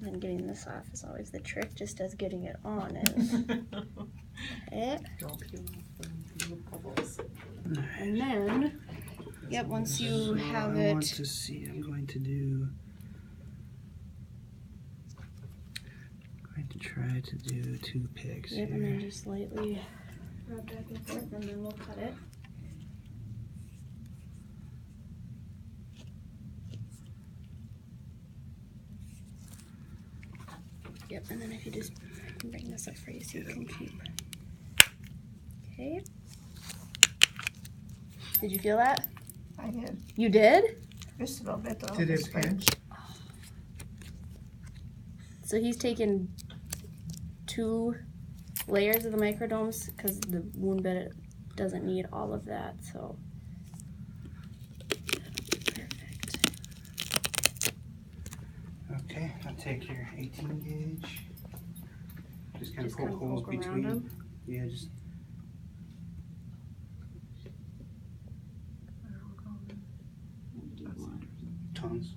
And then getting this off is always the trick, just as getting it on is. Okay. Don't peel off the little bubbles. And then, yep, once you have it. I want to see, I'm going to try to do 2 picks. Yep, here. and then just lightly rub back and forth, and then we'll cut it. Yep, and then if you just bring this up for you so you can keep. Okay. Did you feel that? I did. You did? Just a little bit though. Did it pinch? So he's taken 2 layers of the microdomes because the wound bed doesn't need all of that, so. Perfect. Okay, I'll take your 18 gauge. Just kind of poke kind of holes poke around between. them? Yeah, just. Tons.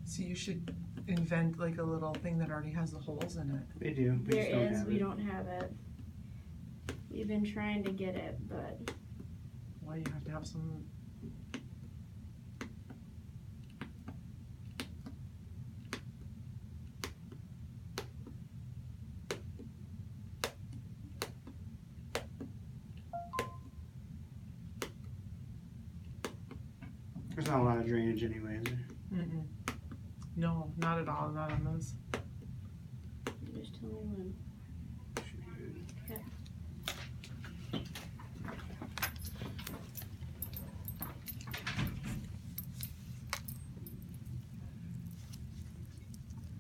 So you should invent like a little thing that already has the holes in it. They do. We There just don't is, have we it. don't have it. We've been trying to get it, but Why you have to have some? There's not a lot of drainage anyway, is there? Mm-mm. No, not at all. Not on those. just tell me when. Should be good. Okay.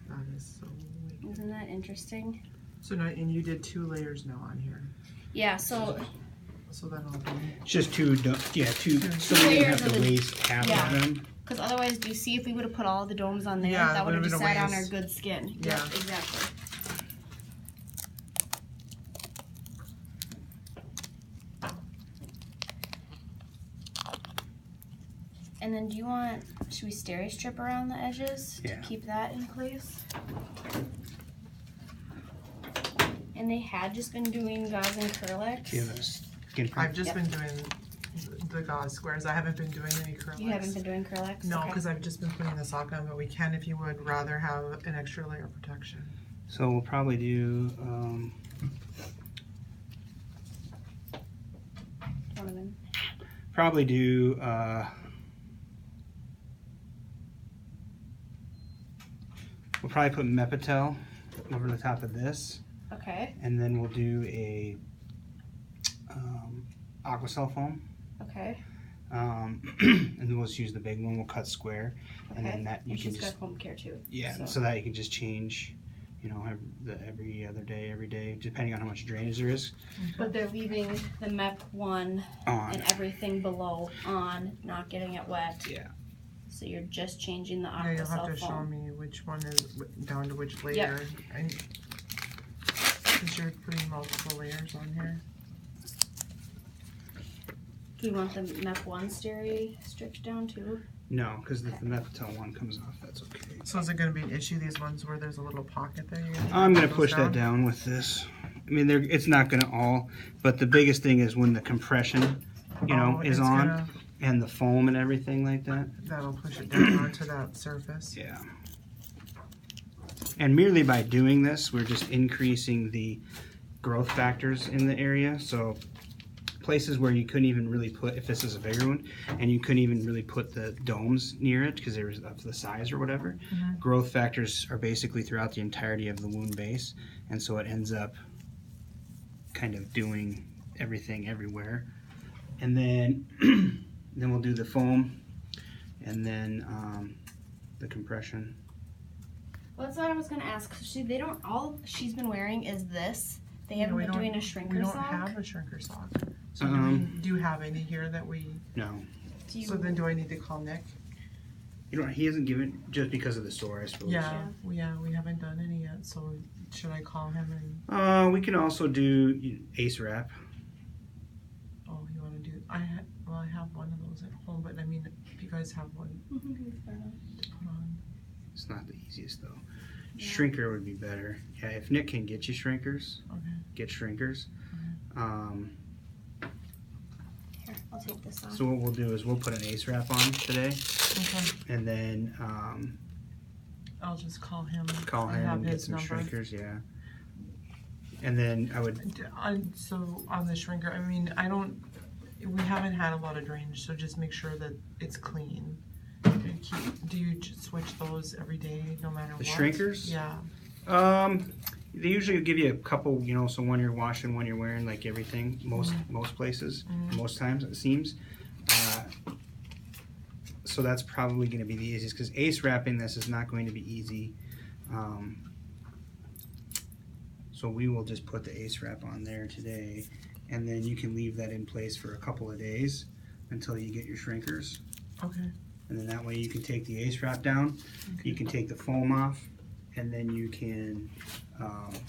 That is so weird. Isn't that interesting? So now, and you did 2 layers now on here. Yeah, so So then I'll be. It's just 2, yeah, 2, so we layers didn't have of to the- waste half yeah. of them. because otherwise, do you see if we would have put all the domes on there, Yeah, that would have would've just been a sat on our waste. good skin. Yeah. Yep, exactly. And then do you want, should we steri strip around the edges Yeah. to keep that in place? And they had just been doing gauze and Curlex. Do you have a skin print? I've just Yep. been doing the gauze squares. I haven't been doing any curls. You haven't been doing Curlex? No, Okay. because I've just been putting the sock on, but we can if you would rather have an extra layer of protection. So we'll probably do, One of them. probably do, we'll probably put Mepitel over the top of this, Okay, and then we'll do a Aquacel foam, okay, and then we'll just use the big one. We'll cut square, and okay. then that you And can she's just got home care too. yeah, so that you can just change, you know, every other day, every day, depending on how much drainage there is But they're leaving the MEP one on. and everything below on, not getting it wet. Yeah. So you're just changing the Yeah, you'll have Aquacel to show foam. me which one is down to which layer. Yep. Because you're putting multiple layers on here. Do you want the MEP one steri stripped down too? No, because if the Mepitel one comes off, that's okay. So is it going to be an issue, these ones where there's a little pocket there? I'm gonna push that down with this. I mean, it's not gonna all, but the biggest thing is when the compression, you know, Oh, is it's on, gonna- and the foam and everything like that. That'll push it down onto that surface. Yeah. And merely by doing this, we're just increasing the growth factors in the area. So places where you couldn't even really put, if this is a bigger one, and you couldn't even really put the domes near it because they were of the size or whatever, growth factors are basically throughout the entirety of the wound base, and so it ends up kind of doing everything everywhere. And then then we'll do the foam, and then the compression. Well, that's what I was gonna ask. They don't, all she's been wearing is this. They No, haven't we been don't- doing a shrinker We don't sock. have a shrinker sock. So do you have any here that we... No. Do you, So then do I need to call Nick? He hasn't given, just because of the store, I suppose. Yeah, we haven't done any yet, so should I call him and, We can also do Ace Wrap. oh, you wanna do, I have one of those at home, but I mean, if you guys have one to put on. It's not the easiest though. Shrinker would be better. Yeah, if Nick can get you shrinkers, Okay. get shrinkers. Here, I'll take this off. So what we'll do is we'll put an Ace Wrap on today, Okay, and then I'll just call him. call I him have and get his some number. shrinkers. Yeah. And then I would. So on the shrinker, I mean, we haven't had a lot of drainage, so just make sure that it's clean. And do you just switch those every day, no matter The what? shrinkers? Yeah. They usually give you a couple, so one you're washing, one you're wearing, like everything, most places, most times it seems. So that's probably going to be the easiest, because Ace Wrapping this is not going to be easy. So we will just put the Ace Wrap on there today, and then you can leave that in place for a couple of days until you get your shrinkers. Okay. And then that way you can take the Ace Wrap down, you can take the foam off, and then you can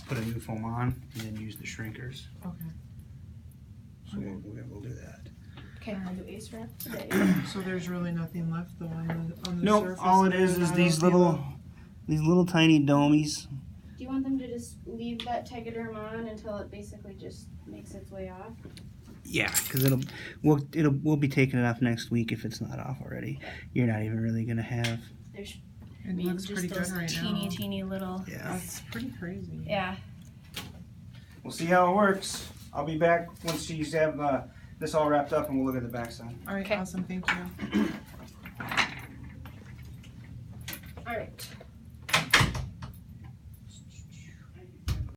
put a new foam on, and then use the shrinkers. Okay. So we'll do that. Okay, I'll do Ace Wrap today. So there's really nothing left though on the Nope, surface. all it there, is not these on the- little tiny domies. Do you want them to just leave that Tegaderm on until it basically just makes its way off? Yeah, because we'll be taking it off next week if it's not off already. You're not even really gonna have. There's It looks pretty good right now. teeny little. Yeah. That's pretty crazy. Yeah. We'll see how it works. I'll be back once you have this all wrapped up, and we'll look at the backside. All right, Okay. awesome, thank you. All right.